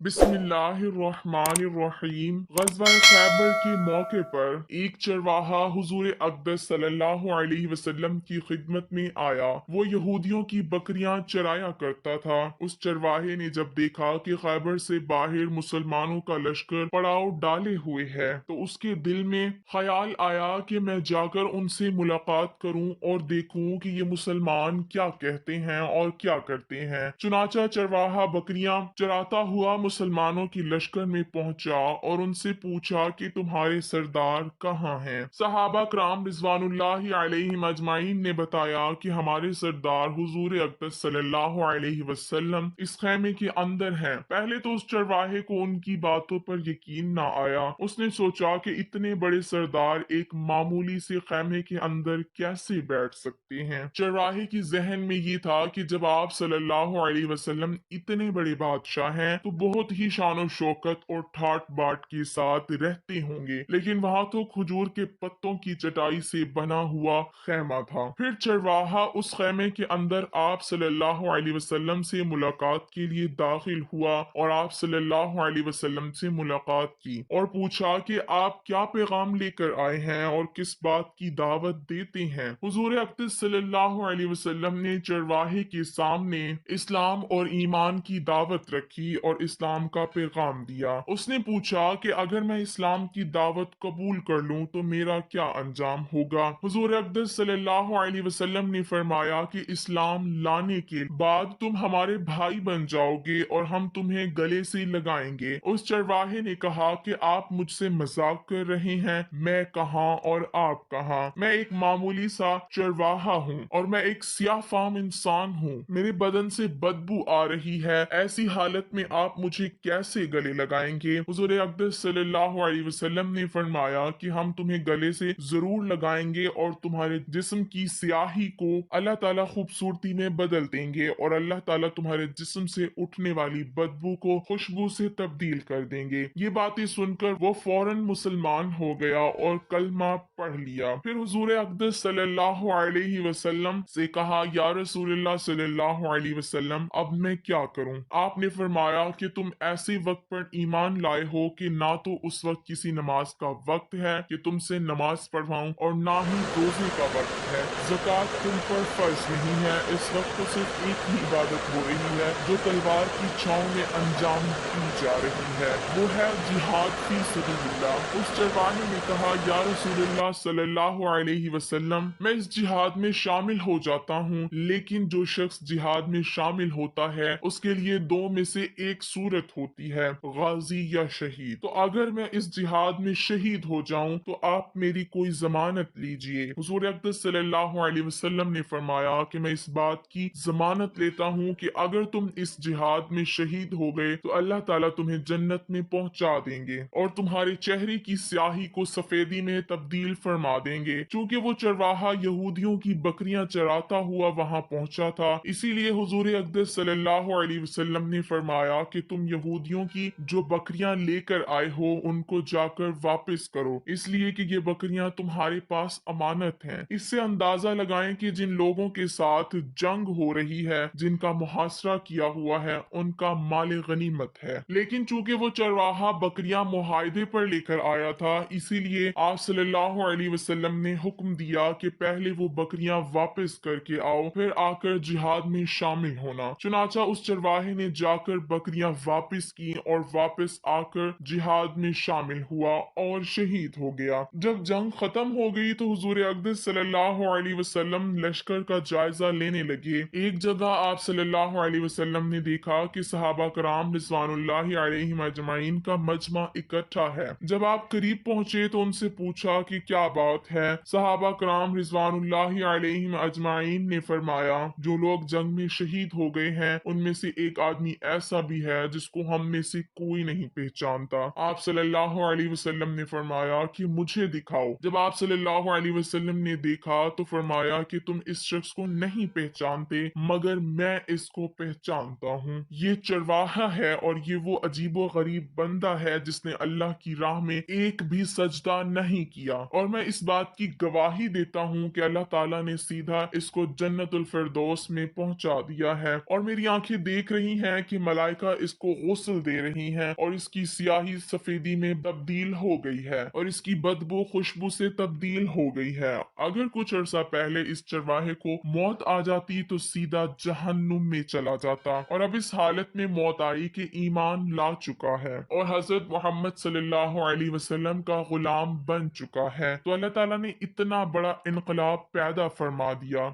बिस्मिल्लाहिर्रहमानिर्रहीम। ग़ज़वा खैबर के मौके पर एक चरवाहा हुज़ूर अक़दस सल्लल्लाहु अलैहि वसल्लम की खिदमत में आया। वो यहूदियों की बकरियां चराया करता था। उस चरवाहे ने जब देखा कि खैबर से बाहर मुसलमानों का लश्कर पड़ाव डाले हुए है, तो उसके दिल में ख्याल आया कि मैं जाकर उनसे मुलाकात करूं और देखूं कि ये मुसलमान क्या कहते हैं और क्या करते हैं। चुनाचा चरवाहा बकरियां चराता हुआ मुसलमानों की लश्कर में पहुंचा और उनसे पूछा कि तुम्हारे सरदार कहाँ हैं। सहाबा कराम रिजवानुल्लाहि अलैहिम अजमाइन ने बताया कि हमारे सरदार हुजूर अक़दस सल्लल्लाहु अलैहि वसल्लम इस खेमे के अंदर हैं। पहले तो उस चरवाहे को उनकी बातों पर यकीन ना आया। उसने सोचा कि इतने बड़े सरदार एक मामूली से खेमे के अंदर कैसे बैठ सकते हैं। चरवाहे की जहन में ये था कि जब आप सल्लल्लाहु अलैहि वसल्लम इतने बड़े बादशाह हैं तो बहुत ही शान शौकत और ठाट बाट के साथ रहते होंगे, लेकिन वहां तो खजूर के पत्तों की चटाई से बना हुआ खेमा था। फिर चरवाहा उस खेमे के अंदर आप सल्लल्लाहु अलैहि वसल्लम से मुलाकात के लिए दाखिल हुआ और आप सल्लल्लाहु अलैहि वसल्लम से मुलाकात की और पूछा कि आप क्या पैगाम लेकर आए हैं और किस बात की दावत देते हैं। हुजूर अक़दस सल्लल्लाहु अलैहि वसल्लम ने चरवाहे के सामने इस्लाम और ईमान की दावत रखी और इस्लाम का पैगाम दिया। उसने पूछा कि अगर मैं इस्लाम की दावत कबूल कर लूं तो मेरा क्या अंजाम होगा। हुजूर अक़दस सल्लल्लाहु अलैहि वसल्लम ने फरमाया कि इस्लाम लाने के बाद तुम हमारे भाई बन जाओगे और हम तुम्हें गले से लगाएंगे। उस चरवाहे ने कहा कि आप मुझसे मजाक कर रहे हैं, मैं कहाँ और आप कहाँ। मैं एक मामूली सा चरवाहा हूँ और मैं एक सियाह फाम इंसान हूँ। मेरे बदन से बदबू आ रही है। ऐसी हालत में आप मुझे कैसे गले लगाएंगे। हुजूर अक़दस सल्लल्लाहु अलैहि वसल्लम ने फरमाया कि हम तुम्हें गले से जरूर लगाएंगे और तुम्हारे जिस्म की स्याही को अल्लाह ताला खूबसूरती में बदल देंगे और अल्लाह ताला तुम्हारे जिस्म से उठने वाली बदबू को खुशबू से तब्दील कर देंगे। ये बातें सुनकर वो फौरन मुसलमान हो गया और कलमा पढ़ लिया। फिर हुजूर अक़दस सल्लल्लाहु अलैहि वसल्लम से कहा, या रसूलुल्लाह सल्लल्लाहु अलैहि वसल्लम, अब मैं क्या करूं। आपने फरमाया कि तुम ऐसे वक्त पर ईमान लाए हो कि ना तो उस वक्त किसी नमाज का वक्त है कि तुमसे नमाज पढ़वाऊं और ना ही रोजे का वक्त है। ज़कात तुम पर फर्ज नहीं है। इस वक्त तो सिर्फ एक ही इबादत हो रही है जो तलवार की छांव में अंजाम दी जा रही है, वो है जिहाद फी सबीलिल्लाह। उस चरवाहे ने कहा, या रसूलुल्लाह सल्लल्लाहु अलैहि वसल्लम, मैं इस जिहाद में शामिल हो जाता हूँ, लेकिन जो शख्स जिहाद में शामिल होता है उसके लिए दो में से एक सूरत होती है, गाजी या शहीद। तो अगर मैं इस जिहाद में शहीद हो जाऊं तो आप मेरी कोई जमानत लीजिए। हुजूर अक़दस सल्लल्लाहु अलैहि वसल्लम ने फरमाया कि मैं इस बात की जमानत लेता हूँ कि अगर तुम इस जिहाद में शहीद हो गए तो अल्लाह ताला तुम्हें जन्नत में पहुंचा देंगे और तुम्हारे चेहरे की स्याही को सफेदी में तब्दील फरमा देंगे। चूंकि वो चरवाहा यहूदियों की बकरियां चराता हुआ वहां पहुंचा था, इसीलिए हुजूर अक़दस सल्लल्लाहु अलैहि वसल्लम ने फरमाया कि तुम यहूदियों की जो बकरियां लेकर आए हो उनको जाकर वापस करो, इसलिए कि ये बकरियां तुम्हारे पास अमानत हैं। इससे अंदाजा लगाएं कि जिन लोगों के साथ जंग हो रही है, जिनका मुहासरा किया हुआ है, उनका माल गनीमत है। लेकिन चूंकि वो चरवाहा बकरियां मुआहदे पर लेकर आया था, इसीलिए आप सल्लल्लाहु अलैहि वसल्लम ने हुक्म दिया कि पहले वो बकरियां वापस करके आओ, फिर आकर जिहाद में शामिल होना। चुनाचा उस चरवाहे ने जाकर बकरियां वापस की और वापस आकर जिहाद में शामिल हुआ और शहीद हो गया। जब जंग खत्म हो गई तो हुजूर अक़दस सल्लल्लाहु अलैहि वसल्लम लश्कर का जायजा लेने लगे। एक जगह आप सल्लल्लाहु अलैहि वसल्लम ने देखा कि सहाबा कराम रिज़वानुल्लाहि अलैहिम अजमाइन का मजमा इकट्ठा है। जब आप करीब पहुंचे तो उनसे पूछा कि क्या बात है। सहाबा कराम रिज़वानुल्लाहि अलैहिम अजमाइन ने फरमाया, जो लोग जंग में शहीद हो गए हैं उनमें से एक आदमी ऐसा भी है जिसको हम में से कोई नहीं पहचानता। आप सल्लल्लाहु अलैहि वसल्लम ने फरमाया कि मुझे दिखाओ। जब आप सल्लल्लाहु अलैहि वसल्लम ने देखा तो फरमाया कि तुम इस शख्स को नहीं पहचानते, मगर मैं इसको पहचानता हूँ। ये चरवाहा है और ये वो अजीबो गरीब बंदा है जिसने अल्लाह की राह में एक भी सजदा नहीं किया, और मैं इस बात की गवाही देता हूँ कि अल्लाह ताला ने सीधा इसको जन्नतुल फिरदौस में पहुंचा दिया है और मेरी आंखें देख रही हैं कि मलाइका इसको کو غسل دے رہی ہیں اور اس کی سیاہی سفیدی میں تبدیل ہو گئی ہے اور اس کی بدبو خوشبو سے تبدیل ہو گئی ہے۔ اگر کچھ عرصہ پہلے اس چرواہے کو موت آ جاتی تو سیدھا جہنم میں چلا جاتا، اور اب اس حالت میں موت آئی کہ ایمان لا چکا ہے اور حضرت محمد صلی اللہ علیہ وسلم کا غلام بن چکا ہے۔ تو اللہ تعالیٰ نے اتنا بڑا انقلاب پیدا فرما دیا